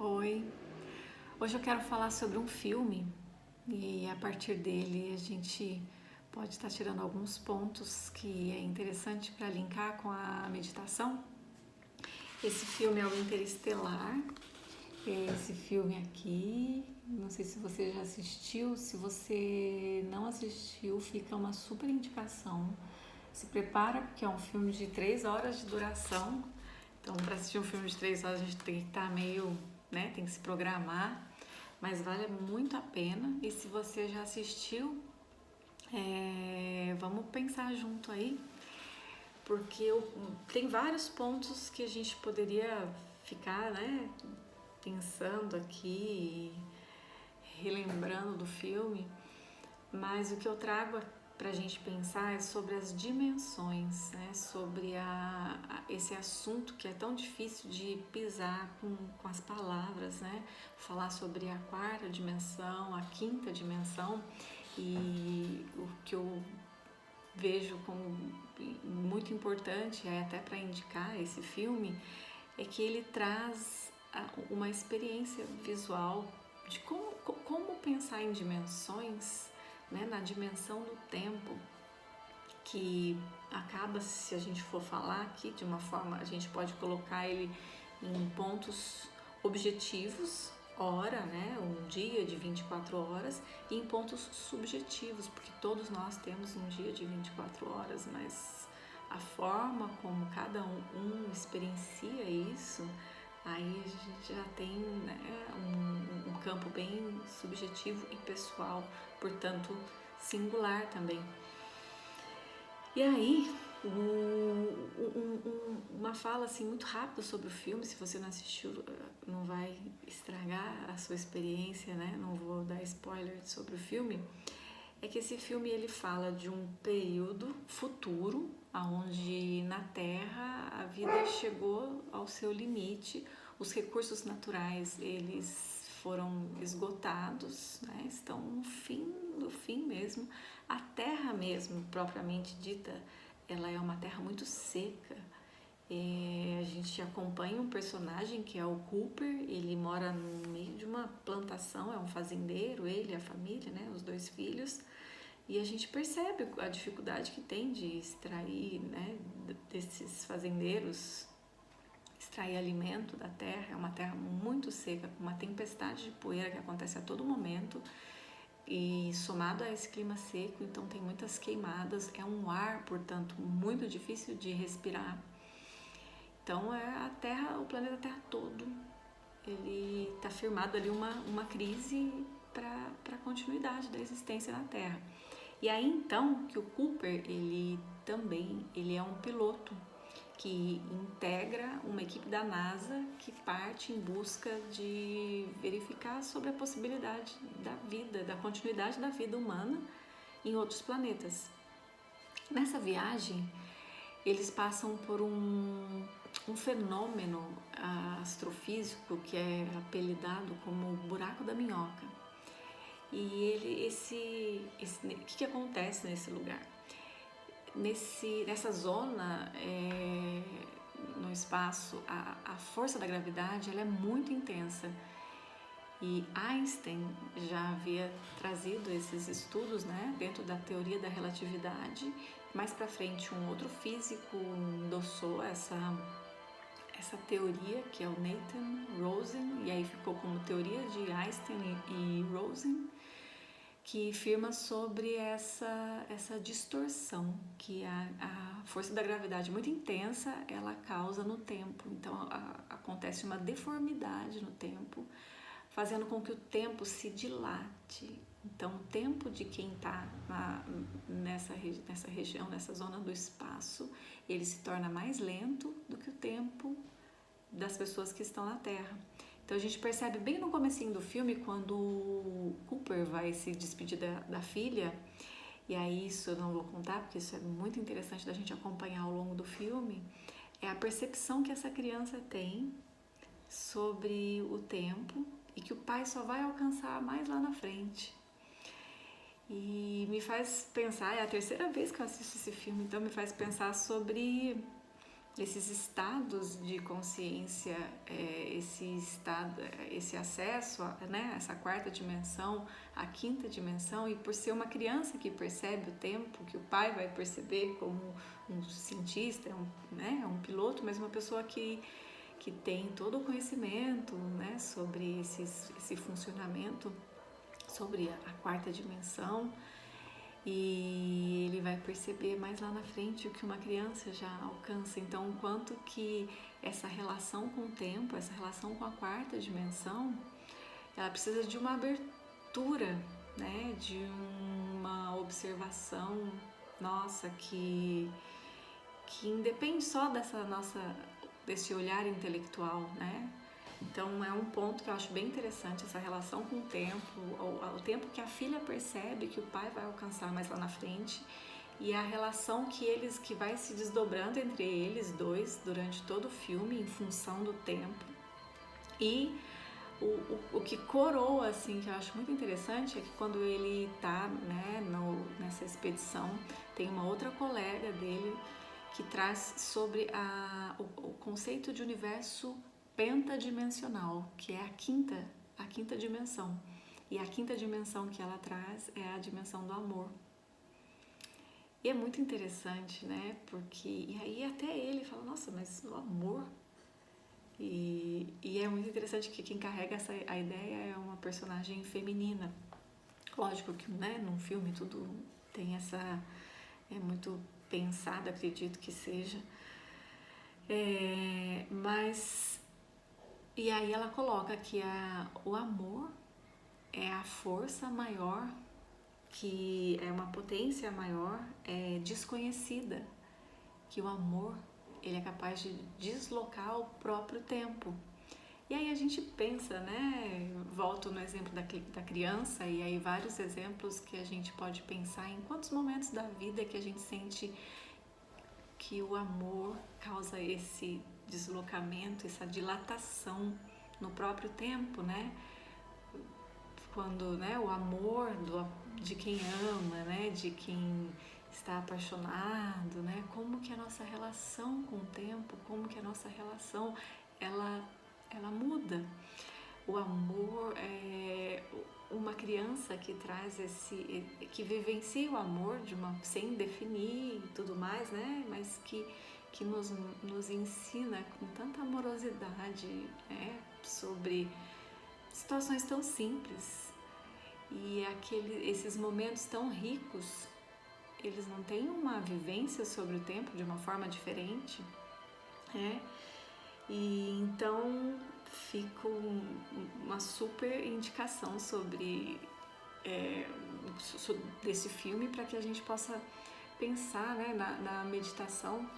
Oi, hoje eu quero falar sobre um filme e a partir dele a gente pode estar tirando alguns pontos que é interessante para linkar com a meditação. Esse filme é o Interestelar. Esse filme aqui, não sei se você já assistiu, se você não assistiu, fica uma super indicação. Se prepara porque é um filme de 3 horas de duração. Então, para assistir um filme de 3 horas, a gente tem que estar meio, né, tem que se programar, mas vale muito a pena. E se você já assistiu, vamos pensar junto aí, porque tem vários pontos que a gente poderia ficar, né, pensando aqui, relembrando do filme, mas o que eu trago para a gente pensar é sobre as dimensões, né? Sobre esse assunto que é tão difícil de pisar com as palavras, né? Falar sobre a quarta dimensão, a quinta dimensão, e o que eu vejo como muito importante, até para indicar esse filme, é que ele traz uma experiência visual de como pensar em dimensões, né, na dimensão do tempo, que acaba, se a gente for falar aqui de uma forma, a gente pode colocar ele em pontos objetivos, hora, né, um dia de 24 horas, e em pontos subjetivos, porque todos nós temos um dia de 24 horas, mas a forma como cada um experiencia isso, aí a gente já tem, né, um campo bem subjetivo e pessoal, portanto singular também. E aí, uma fala assim muito rápida sobre o filme, se você não assistiu, não vai estragar a sua experiência, né? Não vou dar spoiler sobre o filme. É que esse filme ele fala de um período futuro, onde na Terra a vida chegou ao seu limite, os recursos naturais eles foram esgotados, né? Estão no fim do fim mesmo. A Terra mesmo, propriamente dita, ela é uma terra muito seca. A gente acompanha um personagem que é o Cooper, ele mora no meio de uma plantação, é um fazendeiro, ele e a família, né, os 2 filhos, e a gente percebe a dificuldade que tem de extrair, né, desses fazendeiros, extrair alimento da terra. É uma terra muito seca, com uma tempestade de poeira que acontece a todo momento, e somado a esse clima seco, então tem muitas queimadas, é um ar, portanto, muito difícil de respirar. Então a Terra, o planeta Terra todo, ele está firmado ali uma crise para a continuidade da existência na Terra. E aí então que o Cooper, ele é um piloto que integra uma equipe da NASA que parte em busca de verificar sobre a possibilidade da vida, da continuidade da vida humana em outros planetas. Nessa viagem, eles passam por um fenômeno astrofísico que é apelidado como o buraco da minhoca. E o que acontece nesse lugar? Nessa zona, no espaço, a força da gravidade ela é muito intensa. E Einstein já havia trazido esses estudos, né, dentro da teoria da relatividade. Mais para frente, um outro físico endossou essa teoria, que é o Nathan Rosen, e aí ficou como teoria de Einstein e Rosen, que afirma sobre essa distorção que a força da gravidade muito intensa ela causa no tempo. Então acontece uma deformidade no tempo, fazendo com que o tempo se dilate. Então o tempo de quem está nessa região, nessa zona do espaço, ele se torna mais lento do que o tempo das pessoas que estão na Terra. Então a gente percebe bem no comecinho do filme, quando o Cooper vai se despedir da filha, e aí isso eu não vou contar, porque isso é muito interessante da gente acompanhar ao longo do filme, é a percepção que essa criança tem sobre o tempo e que o pai só vai alcançar mais lá na frente. E me faz pensar, é a terceira vez que eu assisto esse filme, então me faz pensar sobre esses estados de consciência, esse acesso a, né, essa quarta dimensão, a quinta dimensão, e por ser uma criança que percebe o tempo, que o pai vai perceber como um cientista, né, um piloto, mas uma pessoa que tem todo o conhecimento, né, sobre esse funcionamento, sobre a quarta dimensão. E ele vai perceber mais lá na frente o que uma criança já alcança. Então, o quanto que essa relação com o tempo, essa relação com a quarta dimensão, ela precisa de uma abertura, né? De uma observação nossa que independe só desse olhar intelectual, né? Então é um ponto que eu acho bem interessante, essa relação com o tempo, o tempo que a filha percebe que o pai vai alcançar mais lá na frente, e a relação que vai se desdobrando entre eles dois durante todo o filme em função do tempo. E o que coroa, assim, que eu acho muito interessante, é que quando ele tá, né, nessa expedição, tem uma outra colega dele que traz sobre o conceito de universo pentadimensional, que é a quinta dimensão. E a quinta dimensão que ela traz é a dimensão do amor. E é muito interessante, né? Porque e aí até ele fala, nossa, mas o amor. E é muito interessante que quem carrega a ideia é uma personagem feminina. Lógico que, né, num filme tudo tem é muito pensado, acredito que seja. Mas e aí ela coloca que o amor é a força maior, que é uma potência maior, desconhecida, que o amor ele é capaz de deslocar o próprio tempo. E aí a gente pensa, né? Volto no exemplo da criança, e aí vários exemplos que a gente pode pensar em quantos momentos da vida que a gente sente que o amor causa esse deslocamento, essa dilatação no próprio tempo, né? Quando, né, o amor de quem ama, né, de quem está apaixonado, né? Como que a nossa relação com o tempo, como que a nossa relação ela muda. O amor é uma criança que traz que vivencia o amor sem definir e tudo mais, né? Mas que nos ensina com tanta amorosidade, né? Sobre situações tão simples. E esses momentos tão ricos, eles não têm uma vivência sobre o tempo de uma forma diferente, né? E então fica uma super indicação desse filme para que a gente possa pensar, né, na meditação.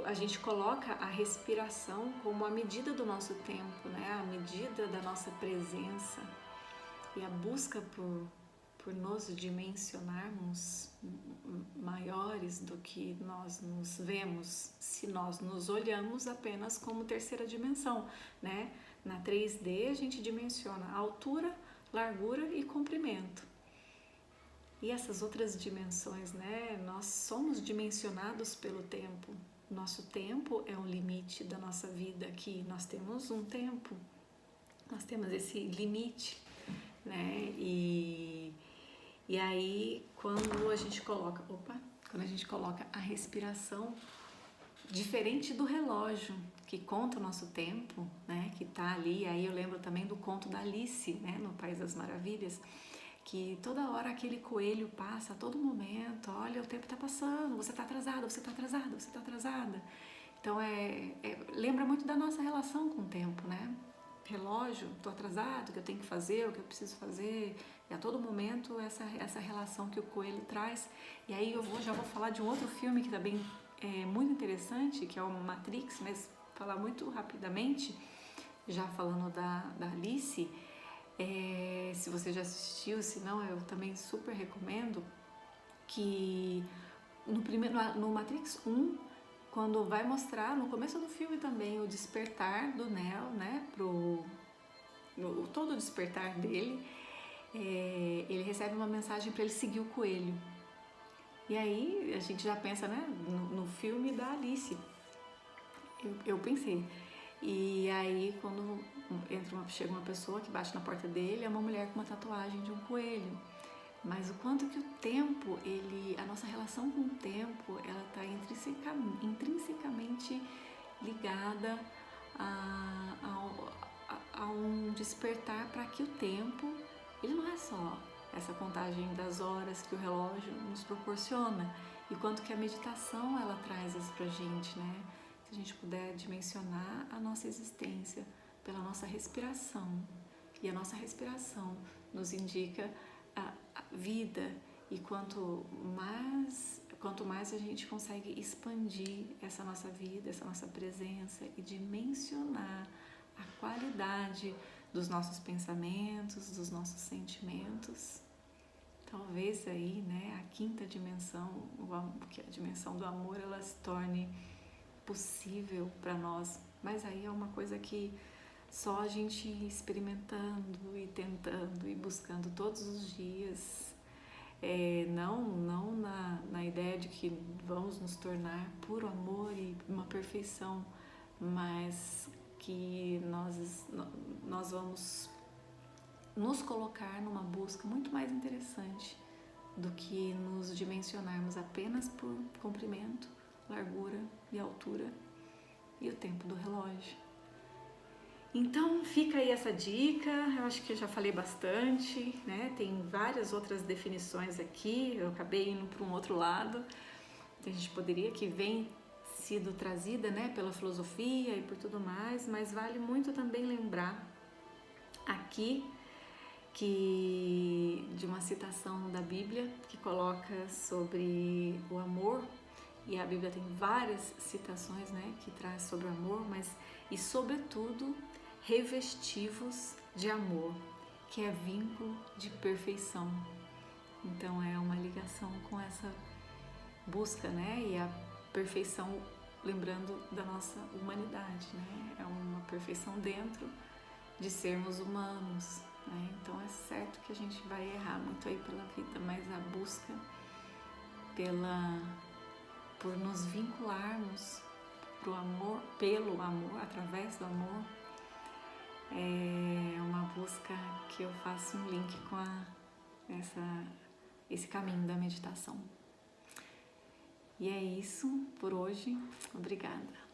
A gente coloca a respiração como a medida do nosso tempo, né, a medida da nossa presença, e a busca por nos dimensionarmos maiores do que nós nos vemos se nós nos olhamos apenas como terceira dimensão, né? Na 3D a gente dimensiona altura, largura e comprimento. E essas outras dimensões, né? Nós somos dimensionados pelo tempo. Nosso tempo é um limite da nossa vida aqui. Nós temos um tempo, nós temos esse limite, né? E aí, quando a gente coloca a respiração, diferente do relógio que conta o nosso tempo, né, que tá ali, aí eu lembro também do conto da Alice, né, no País das Maravilhas, que toda hora aquele coelho passa, a todo momento, olha, o tempo tá passando, você tá atrasada, você tá atrasada, você tá atrasada. Então, lembra muito da nossa relação com o tempo, né? Relógio, tô atrasado, o que eu tenho que fazer, o que eu preciso fazer, e a todo momento essa relação que o coelho traz. E aí já vou falar de um outro filme que também é muito interessante, que é o Matrix, mas falar muito rapidamente, já falando da Alice. Se você já assistiu, se não, eu também super recomendo, que no Matrix 1, quando vai mostrar, no começo do filme também, o despertar do Neo, né, todo o despertar dele, ele recebe uma mensagem para ele seguir o coelho. E aí a gente já pensa, né, no filme da Alice, Eu pensei. E aí quando chega uma pessoa que bate na porta dele, é uma mulher com uma tatuagem de um coelho. Mas o quanto que o tempo, a nossa relação com o tempo, ela está intrinsecamente ligada a um despertar para que o tempo, ele não é só essa contagem das horas que o relógio nos proporciona, e quanto que a meditação ela traz isso pra gente, né? Se a gente puder dimensionar a nossa existência pela nossa respiração, e a nossa respiração nos indica a vida, e quanto mais a gente consegue expandir essa nossa vida, essa nossa presença e dimensionar a qualidade dos nossos pensamentos, dos nossos sentimentos, talvez aí, né, a quinta dimensão, que é a dimensão do amor, ela se torne possível para nós. Mas aí é uma coisa que só a gente experimentando e tentando e buscando todos os dias, não na ideia de que vamos nos tornar puro amor e uma perfeição, mas que nós vamos nos colocar numa busca muito mais interessante do que nos dimensionarmos apenas por comprimento, largura e altura e o tempo do relógio. Então fica aí essa dica, eu acho que eu já falei bastante, né? Tem várias outras definições aqui, eu acabei indo para um outro lado, a gente poderia que vem sido trazida, né, pela filosofia e por tudo mais, mas vale muito também lembrar aqui de uma citação da Bíblia que coloca sobre o amor, e a Bíblia tem várias citações, né, que traz sobre o amor, mas e sobretudo revestivos de amor, que é vínculo de perfeição. Então é uma ligação com essa busca, né, e a perfeição, lembrando da nossa humanidade, né, é uma perfeição dentro de sermos humanos, né? Então é certo que a gente vai errar muito aí pela vida, mas a busca por nos vincularmos pro amor, pelo amor, através do amor, é uma busca que eu faço um link com esse caminho da meditação. E é isso por hoje. Obrigada.